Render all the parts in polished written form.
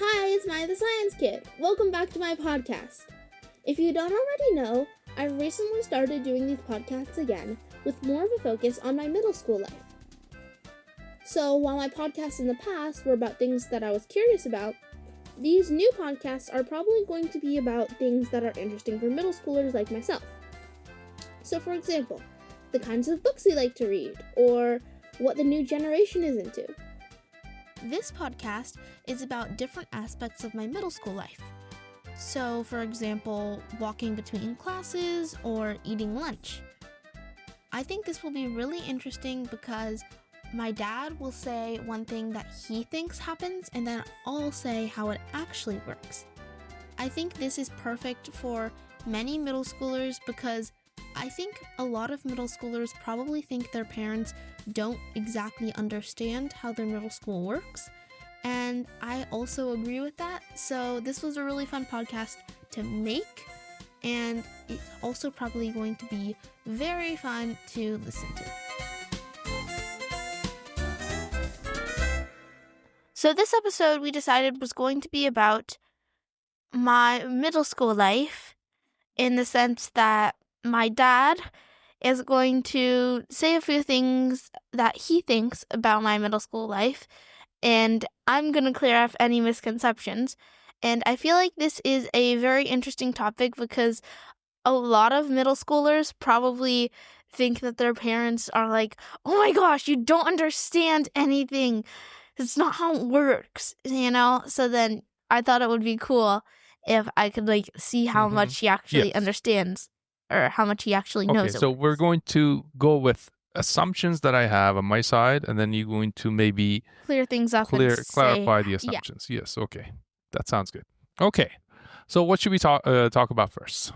Hi, it's Maya the Science Kid. Welcome back to my podcast. If you don't already know, I've recently started doing these podcasts again with more of a focus on my middle school life. So while my podcasts in the past were about things that I was curious about, these new podcasts are probably going to be about things that are interesting for middle schoolers like myself. So for example, the kinds of books we like to read, or what the new generation is into. This podcast is about different aspects of my middle school life. So, for example, walking between classes or eating lunch. I think this will be really interesting because my dad will say one thing that he thinks happens, and then I'll say how it actually works. I think this is perfect for many middle schoolers because I think a lot of middle schoolers probably think their parents don't exactly understand how their middle school works, and I also agree with that. So this was a really fun podcast to make, and it's also probably going to be very fun to listen to. So this episode we decided was going to be about my middle school life, in the sense that my dad is going to say a few things that he thinks about my middle school life, and I'm going to clear up any misconceptions. And I feel like this is a very interesting topic because a lot of middle schoolers probably think that their parents are like, oh my gosh, you don't understand anything. It's not how it works, you know? So then I thought it would be cool if I could see how much he actually understands, or how much he actually knows. Okay, so we're going to go with assumptions that I have on my side, and then you're going to maybe clear things up clarify the assumptions. Yeah. Yes, okay. That sounds good. Okay, so what should we talk about first?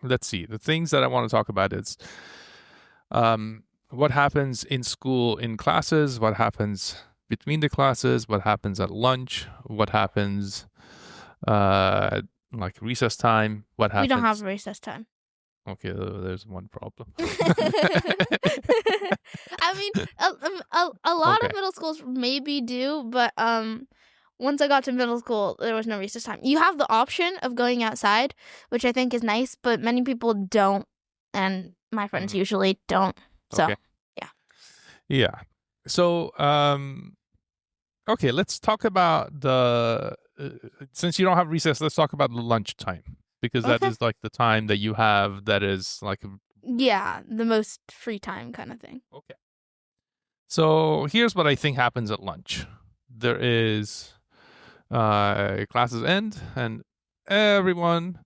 Let's see. The things that I want to talk about is what happens in school in classes, what happens between the classes, what happens at lunch, what happens like recess time, what happens. We don't have recess time. Okay, there's one problem. I mean, a lot of middle schools maybe do, but once I got to middle school, there was no recess time. You have the option of going outside, which I think is nice, but many people don't, and my friends usually don't. So, yeah. So, okay, let's talk about the. Since you don't have recess, let's talk about the lunch time, because that is like the time that you have that is like. Yeah, the most free time kind of thing. Okay. So here's what I think happens at lunch. There is classes end, and everyone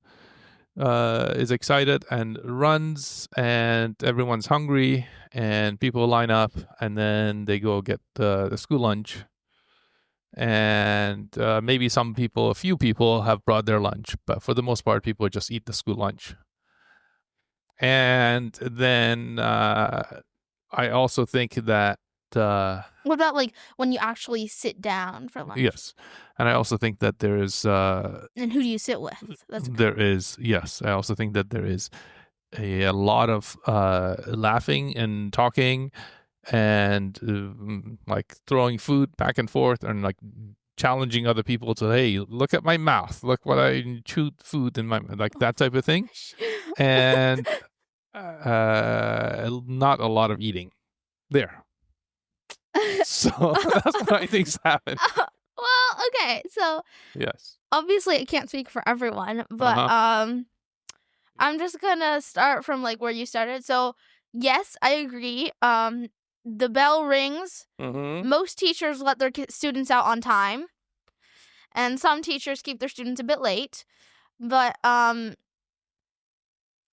is excited and runs, and everyone's hungry, and people line up, and then they go get the school lunch. And maybe a few people have brought their lunch, but for the most part, people just eat the school lunch. And then I also think that what about when you actually sit down for lunch? Yes, and I also think that there is. And who do you sit with? Yes. I also think that there is a lot of laughing and talking, and throwing food back and forth, and challenging other people to, hey, look at my mouth, look what I chewed food in my, that type of thing, and not a lot of eating there. So that's what I think's happened. Well, okay, so yes, obviously I can't speak for everyone, but I'm just gonna start from where you started. So yes, I agree. The bell rings. Most teachers let their students out on time, and some teachers keep their students a bit late. But I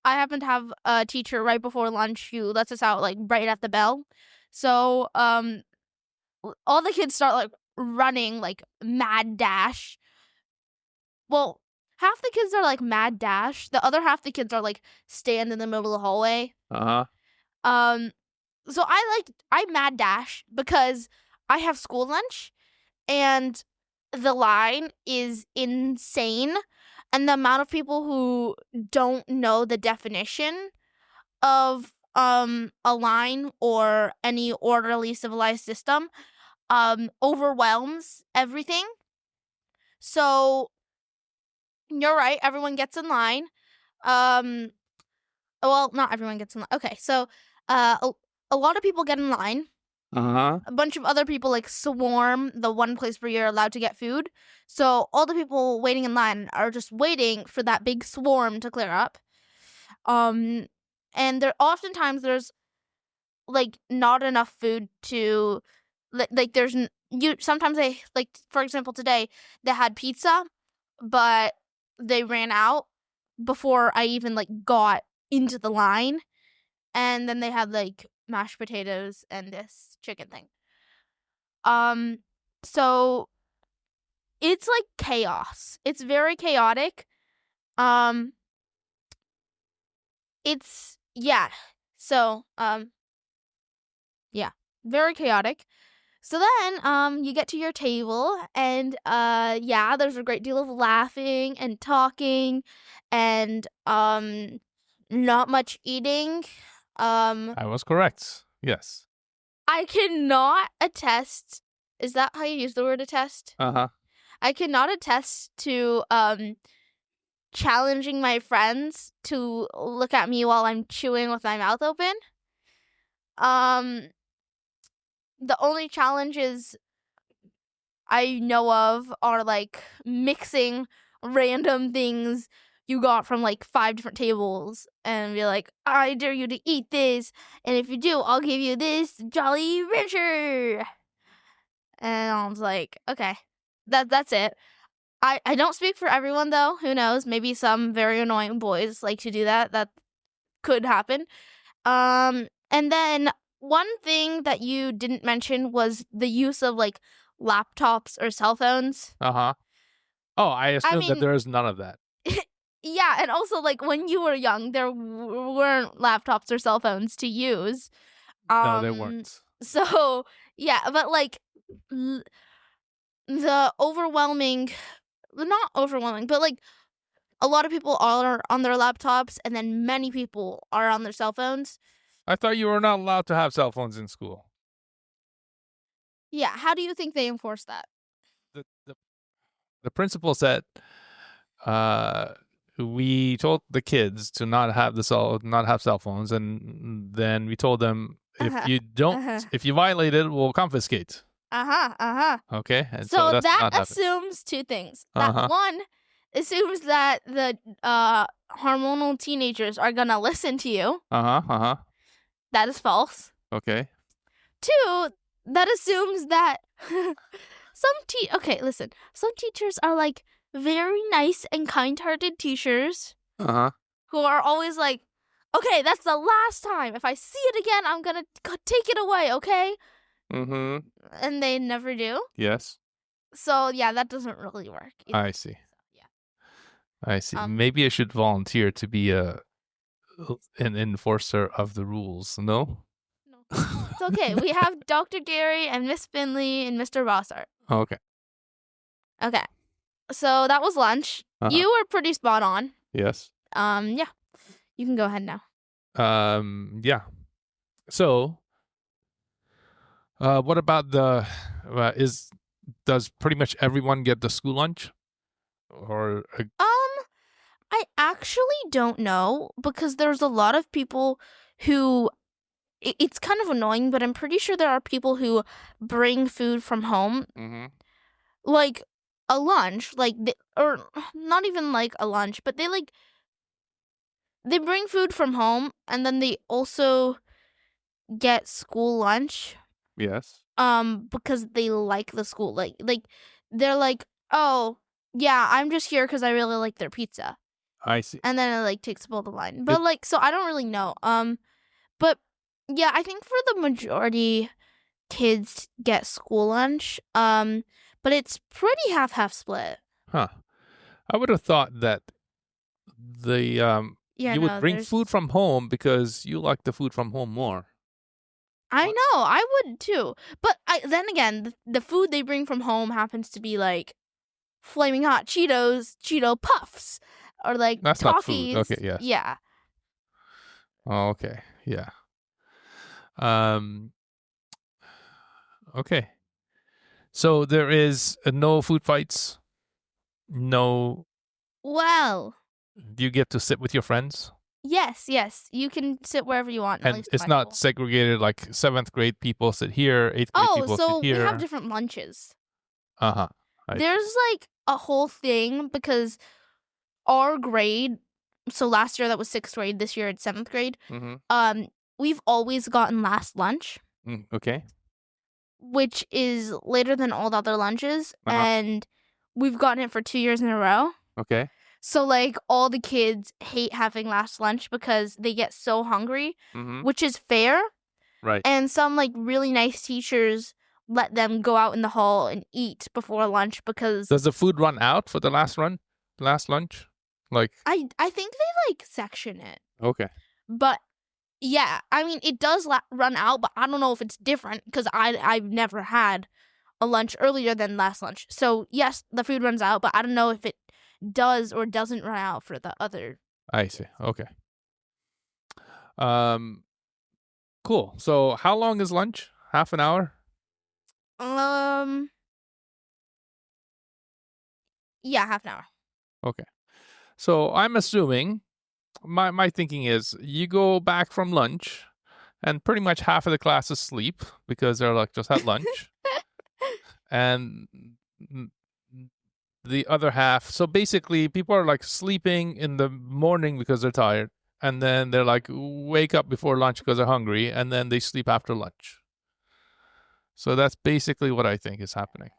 happen to have a teacher right before lunch who lets us out right at the bell. So all the kids start running mad dash. Well, half the kids are mad dash. The other half the kids are stand in the middle of the hallway. So I mad dash because I have school lunch, and the line is insane, and the amount of people who don't know the definition of a line or any orderly civilized system overwhelms everything. So you're right. Everyone gets in line. Well, not everyone gets in line. Okay, so a lot of people get in line. Uh-huh. A bunch of other people like swarm the one place where you're allowed to get food. So all the people waiting in line are just waiting for that big swarm to clear up. And there oftentimes there's like not enough food to like there's you sometimes they like for example today they had pizza but they ran out before I even like got into the line, and then they had like mashed potatoes and this chicken thing. So it's like chaos. It's very chaotic. Um it's yeah. So yeah, very chaotic. So then you get to your table and yeah, there's a great deal of laughing and talking and not much eating. I was correct. Yes. I cannot attest. Is that how you use the word attest? Uh-huh. I cannot attest to challenging my friends to look at me while I'm chewing with my mouth open. The only challenges I know of are like mixing random things you got from like 5 different tables and be like, I dare you to eat this, and if you do, I'll give you this Jolly Rancher. And I was like, okay, that's it. I don't speak for everyone though. Who knows? Maybe some very annoying boys like to do that. That could happen. And then one thing that you didn't mention was the use of like laptops or cell phones. Uh-huh. Oh, I I assume that mean, there is none of that. yeah, and also like when you were young, there weren't laptops or cell phones to use. No, they weren't. So yeah, but like the overwhelming, not overwhelming, but like a lot of people are on their laptops, and then many people are on their cell phones. I thought you were not allowed to have cell phones in school. Yeah, how do you think they enforce that? The the, the principal said we told the kids to not have cell phones, and then we told them Uh-huh. if you violate it, we'll confiscate. Uh-huh. Okay, and So that's that not happening. assumes two things. Uh That huh. one assumes that the hormonal teenagers are gonna listen to you. Uh-huh. That is false. Okay. Two, that assumes that okay, listen. Some teachers are like very nice and kind-hearted teachers Uh-huh. who are always like, okay, that's the last time. If I see it again, I'm gonna take it away, okay? Mm-hmm. And they never do. Yes. So yeah, that doesn't really work either. I see. So, yeah. I see. Maybe I should volunteer to be an enforcer of the rules. No? No, it's okay. We have Dr. Gary and Miss Finley and Mr. Bossart. Okay. Okay. So that was lunch. Uh-huh. You were pretty spot on. Yes. Yeah. You can go ahead now. Yeah. So, what about does pretty much everyone get the school lunch? Or I actually don't know because there's a lot of people who it's kind of annoying, but I'm pretty sure there are people who bring food from home, like a lunch, or not even like a lunch, but they bring food from home and then they also get school lunch. Yes. Because they like the school, like they're like, oh yeah, I'm just here because I really like their pizza. I see. And then it like takes up all the line. But so I don't really know. But yeah, I think for the majority, kids get school lunch. But it's pretty half split. Huh. I would have thought that you would bring food from home because you like the food from home more. I know, I would too. But then again, the food they bring from home happens to be like flaming hot Cheetos, Cheeto puffs, or like that's Takis. Not food. Okay, yes. Yeah. Oh, okay. Yeah. Okay. So there is no food fights No, Well, you get to sit with your friends? yes. You can sit wherever you want. At And least in it's my not school. segregated like 7th grade people sit here, 8th grade Oh, people sit so we have here. different lunches. Uh-huh. There's like a whole thing because our grade, so last year that was 6th grade, this year it's 7th grade. Mm-hmm. We've always gotten last lunch, Okay. which is later than all the other lunches, Uh-huh. and we've gotten it for 2 years in a row. Okay. So like all the kids hate having last lunch because they get so hungry, Mm-hmm. which is fair. Right. And some like really nice teachers let them go out in the hall and eat before lunch because Does the food run out for the last lunch? Like, I think they like section it. okay. But yeah, I mean it does run out, but I don't know if it's different because I've never had a lunch earlier than last lunch. So yes, the food runs out, but I don't know if it does or doesn't run out for the other. I see. Okay. Cool. So how long is lunch? Half an hour? Yeah, half an hour. Okay. So I'm assuming my thinking is you go back from lunch and pretty much half of the classes sleep because they're like just at lunch. And the other half, so basically people are like sleeping in the morning because they're tired, and then they're like wake up before lunch because they're hungry, and then they sleep after lunch. So that's basically what I think is happening.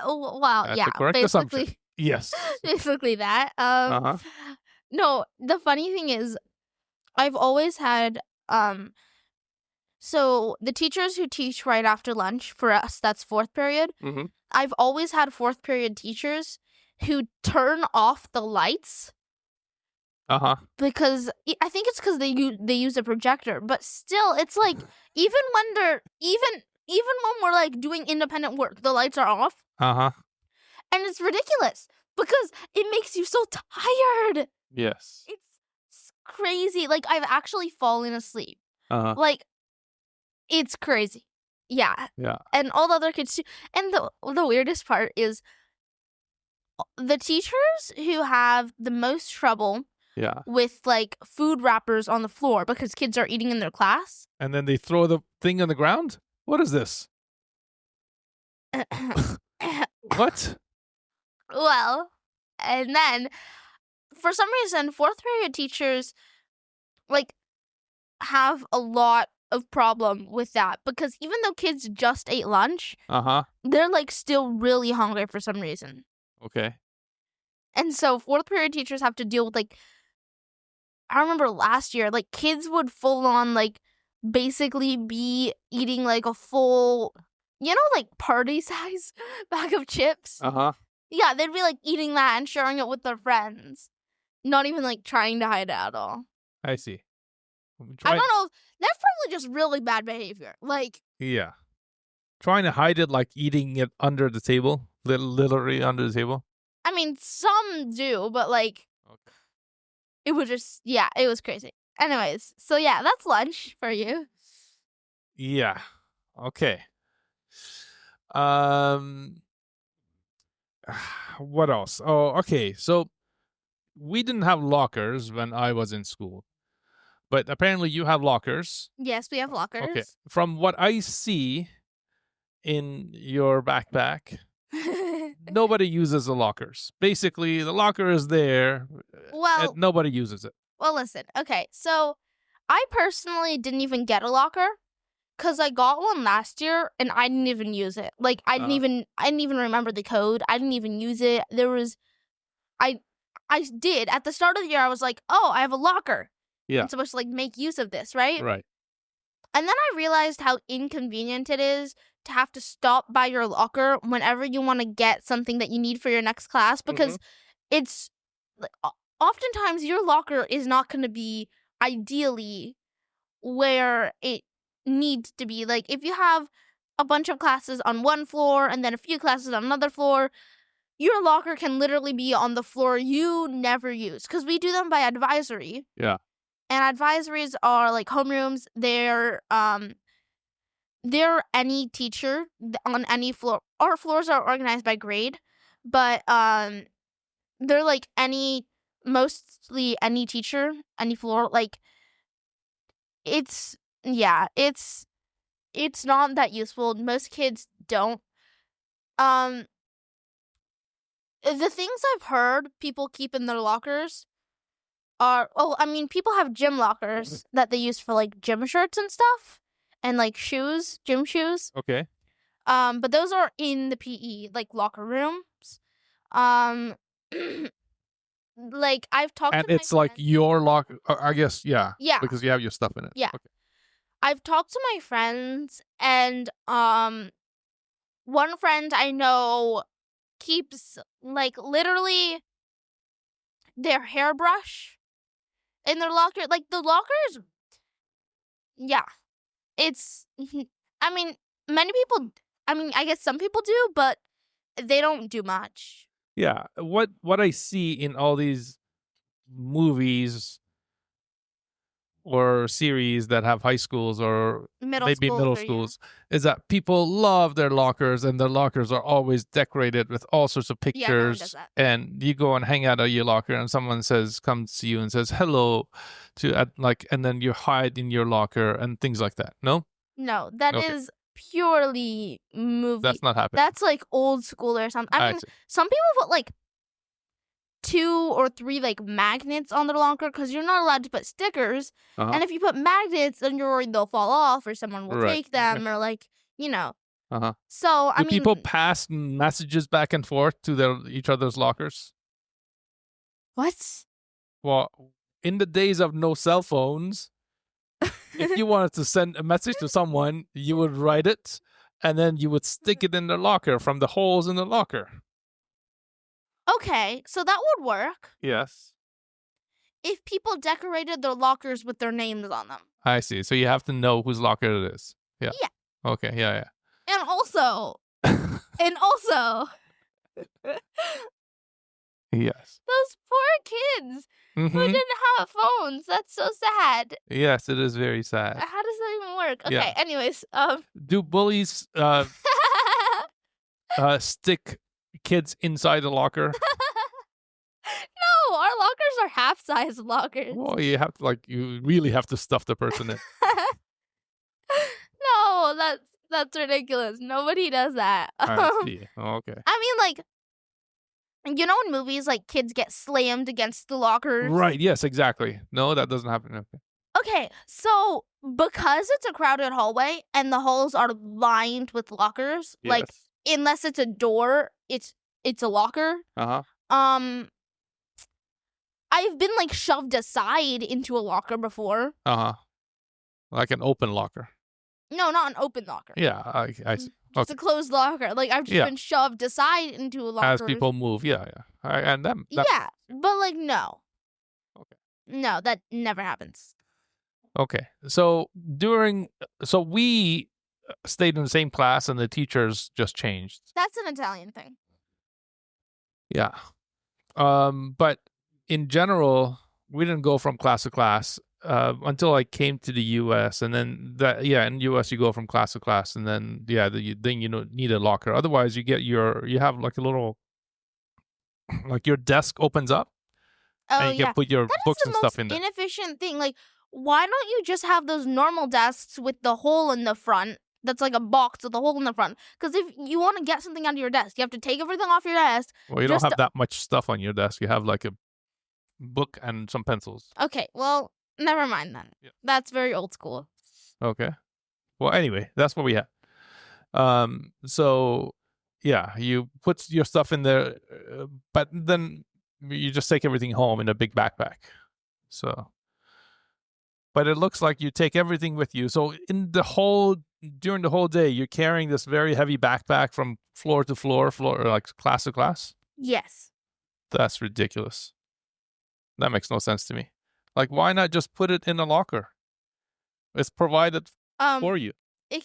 Wow, That's yeah, a correct basically, assumption. Yes. basically that. Uh-huh. No, the funny thing is, I've always had so the teachers who teach right after lunch for us, that's 4th period. Mm-hmm. I've always had 4th period teachers who turn off the lights. Uh-huh. Because I think it's because they use a projector, but still, it's like even when we're like doing independent work, the lights are off, Uh-huh. and it's ridiculous because it makes you so tired. Yes. It's crazy. Like I've actually fallen asleep. Uh-huh. Like it's crazy. Yeah. Yeah. And all the other kids too. And the weirdest part is the teachers who have the most trouble with like food wrappers on the floor because kids are eating in their class. And then they throw the thing on the ground? What is this? What? Well, and then for some reason 4th period teachers like have a lot of problem with that because even though kids just ate lunch, they're like still really hungry for some reason. Okay. And so 4th period teachers have to deal with like, I remember last year, like kids would full on like basically be eating like a full, like party size bag of chips. Yeah, they'd be like eating that and sharing it with their friends. Not even like trying to hide it at all. I see. I don't know. That's probably just really bad behavior. Like, yeah. Trying to hide it like eating it under the table, literally under the table. I mean, some do, but like, okay. It was just, it was crazy. Anyways, so yeah, that's lunch for you. Yeah. Okay. What else? Oh, okay. So we didn't have lockers when I was in school, but apparently you have lockers. Yes, we have lockers. Okay. From what I see in your backpack, nobody uses the lockers. Basically, the locker is there, and nobody uses it. Well, listen. Okay, so I personally didn't even get a locker because I got one last year and I didn't even use it. Like I didn't even remember the code. I didn't even use it. I did at the start of the year. I was like, oh, I have a locker. Yeah, I'm supposed to like make use of this, right? Right. And then I realized how inconvenient it is to have to stop by your locker whenever you want to get something that you need for your next class because it's oftentimes your locker is not going to be ideally where it needs to be. Like if you have a bunch of classes on one floor and then a few classes on another floor, your locker can literally be on the floor you never use because we do them by advisory. Yeah. And advisories are like homerooms. They're they're any teacher on any floor. Our floors are organized by grade, but they're like mostly any teacher, any floor. Like it's not that useful. Most kids don't. The things I've heard people keep in their lockers are people have gym lockers that they use for like gym shirts and stuff, and like shoes, gym shoes. Okay. But those are in the PE like locker rooms. Like I've talked And to my it's like friends. your locker, I guess, yeah. Yeah. Because you have your stuff in it. Yeah. Okay. I've talked to my friends, and one friend I know keeps like literally their hairbrush in their locker. Like the lockers, yeah. It's many people, I guess some people do, but they don't do much. Yeah. What I see in all these movies or series that have high schools or maybe middle schools is that people love their lockers, and their lockers are always decorated with all sorts of pictures. Yeah, no one does that. And you go and hang out at your locker, and someone comes to you and says hello and then you hide in your locker and things like that. No, that Okay. is purely movie. That's not happening. That's like old school or something. I mean, see. some people put like 2 or 3 like magnets on their locker because you're not allowed to put stickers. Uh-huh. And if you put magnets, then you're worried they'll fall off or someone will Right. take them or like, Uh-huh. So, Do people pass messages back and forth to each other's lockers? What? Well, in the days of no cell phones, if you wanted to send a message to someone, you would write it, and then you would stick it in the locker from the holes in the locker. Okay, so that would work Yes. if people decorated their lockers with their names on them. I see. So you have to know whose locker it is. Yeah. Yeah. Okay. Yeah. And also, Yes. those poor kids who Mhm. didn't have phones. That's so sad. Yes, it is very sad. How does that even work? Okay, Yeah. anyways, Do bullies stick kids inside the locker? No, our lockers are half-size lockers. Well, you really have to stuff the person in. No, that's ridiculous. Nobody does that. I see. Okay. Like, in movies, like, kids get slammed against the lockers. Right. Yes, exactly. No, that doesn't happen. Okay. Okay, so because it's a crowded hallway and the halls are lined with lockers, like, Yes. unless it's a door, it's a locker. Uh-huh. I've been, like, shoved aside into a locker before. Uh-huh. Like an open locker. No, not an open locker. Yeah, I see. Just a closed locker. Like, I've just been shoved aside into a locker. As people move, yeah. And that Yeah, but, like, no. Okay. No, that never happens. Okay. So we stayed in the same class, and the teachers just changed. That's an Italian thing. Yeah. But in general, we didn't go from class to class until I came to the U.S. And then in the U.S. you go from class to class, and then then you need a locker. Otherwise, you have like a little, like your desk opens up, and you can put your books and stuff in there. Inefficient thing. Like, why don't you just have those normal desks with the hole in the front? That's like a box with a hole in the front. Because if you want to get something out of your desk, you have to take everything off your desk. Well, you don't have that much stuff on your desk. You have like a book and some pencils. Okay, well, never mind then. Yeah. That's very old school. Okay. Well, anyway, that's what we had. So, yeah, you put your stuff in there, but then you just take everything home in a big backpack. So, but it looks like you take everything with you. So during the whole day, you're carrying this very heavy backpack from floor to floor, like class to class? Yes. That's ridiculous. That makes no sense to me. Like, why not just put it in a locker? It's provided for you. Okay.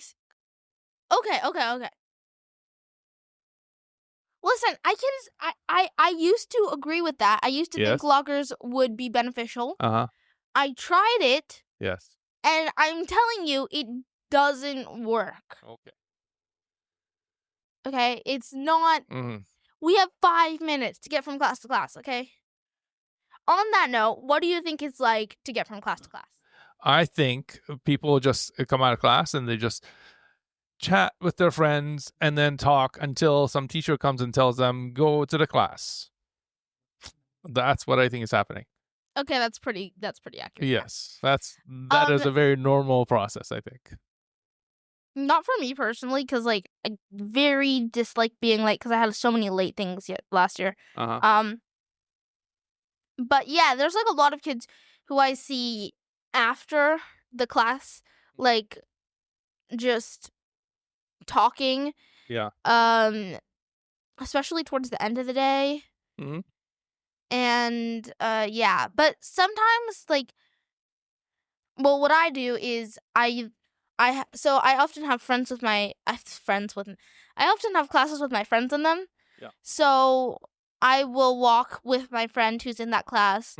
Listen, I used to agree with that. I used to think lockers would be beneficial. Uh-huh. I tried it. Yes. And I'm telling you, it doesn't work. Okay? It's not... We have 5 minutes to get from class to class, okay? On that note, what do you think it's like to get from class to class? I think people just come out of class and they just chat with their friends and then talk until some teacher comes and tells them, go to the class. That's what I think is happening. Okay, that's pretty accurate. Yes, that is a very normal process, I think. Not for me personally, because like I very dislike being late because I had so many late things last year. But yeah, there's like a lot of kids who I see after the class, like just talking. Yeah. Especially towards the end of the day. Mm-hmm. And yeah, but sometimes like, well, what I do is I often have friends with I often have classes with my friends in them. Yeah. So I will walk with my friend who's in that class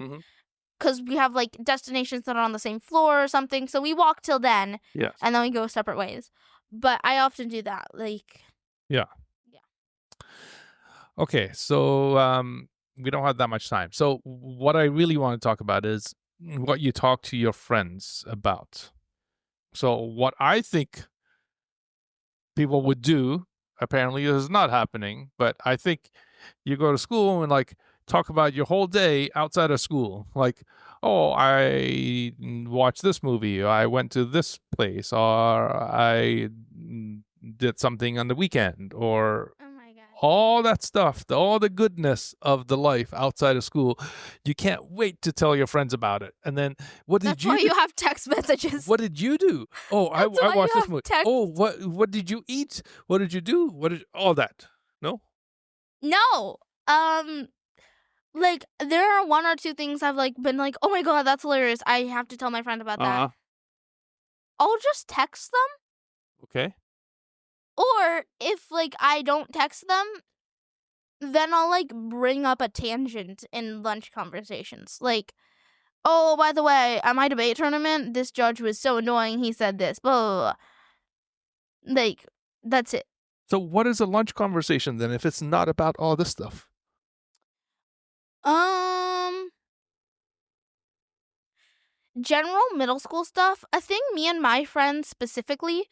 because we have like destinations that are on the same floor or something. So we walk till then. Yes. And then we go separate ways. But I often do that. Like. Yeah. Okay, so we don't have that much time. So what I really want to talk about is what you talk to your friends about. So what I think people would do apparently is not happening, but I think you go to school and like talk about your whole day outside of school. Like, oh, I watched this movie, or I went to this place, or I did something on the weekend, or all that stuff, all the goodness of the life outside of school. You can't wait to tell your friends about it. And then That's why you have text messages. What did you do? Oh, I watched this movie. Text. Oh, what did you eat? What did you do? All that? No? No. Like there are 1 or 2 things I've like been like, oh my god, that's hilarious. I have to tell my friend about that. I'll just text them. Okay. Or if like I don't text them, then I'll like bring up a tangent in lunch conversations. Like, oh, by the way, at my debate tournament, this judge was so annoying. He said this, blah, blah, blah. Like, that's it. So what is a lunch conversation then if it's not about all this stuff? General middle school stuff. A thing me and my friends specifically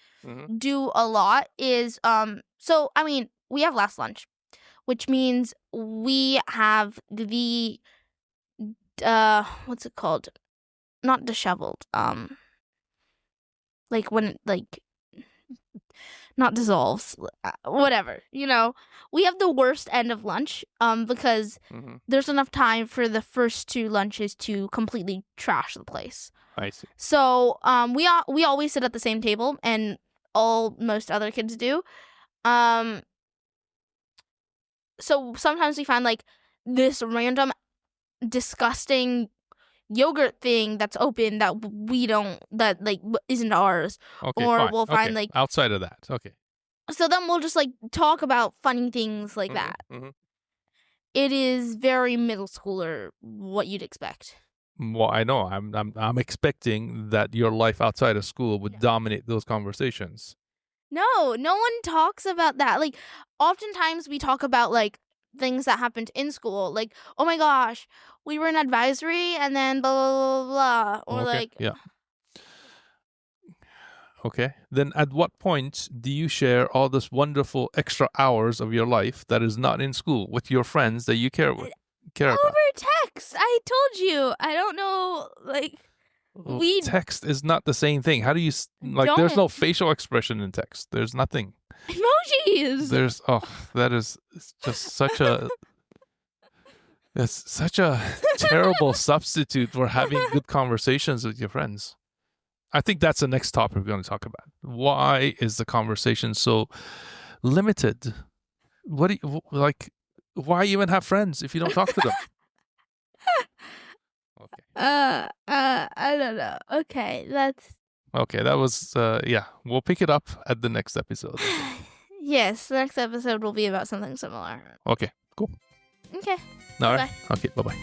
do a lot is so I mean, we have last lunch, which means we have the what's it called? Not disheveled. Like when it like not dissolves, whatever, you know. We have the worst end of lunch because there's enough time for the first 2 lunches to completely trash the place. I see. So we always sit at the same table, and most other kids do. So sometimes we find like this random disgusting yogurt thing that's open that that like isn't ours. Okay, or fine. We'll find like outside of that. Okay. So then we'll just like talk about funny things like that. It is very middle schooler, what you'd expect. Well, I know. I'm expecting that your life outside of school would dominate those conversations. No one talks about that. Like, oftentimes we talk about like things that happened in school. Like, oh my gosh, we were in advisory and then blah, blah, blah, blah. Or like... Yeah. Okay. Then at what point do you share all this wonderful extra hours of your life that is not in school with your friends that you care about? Over text. I told you. I don't know. Like, text is not the same thing. How do you there's no facial expression in text. There's nothing. Emojis. That is just such a it's such a terrible substitute for having good conversations with your friends. I think that's the next topic we're going to talk about. Why is the conversation so limited? What do you why even have friends if you don't talk to them? Okay. I don't know. Okay, that was we'll pick it up at the next episode. Yes, the next episode will be about something similar. Okay, cool. Okay. All right. Okay, bye-bye.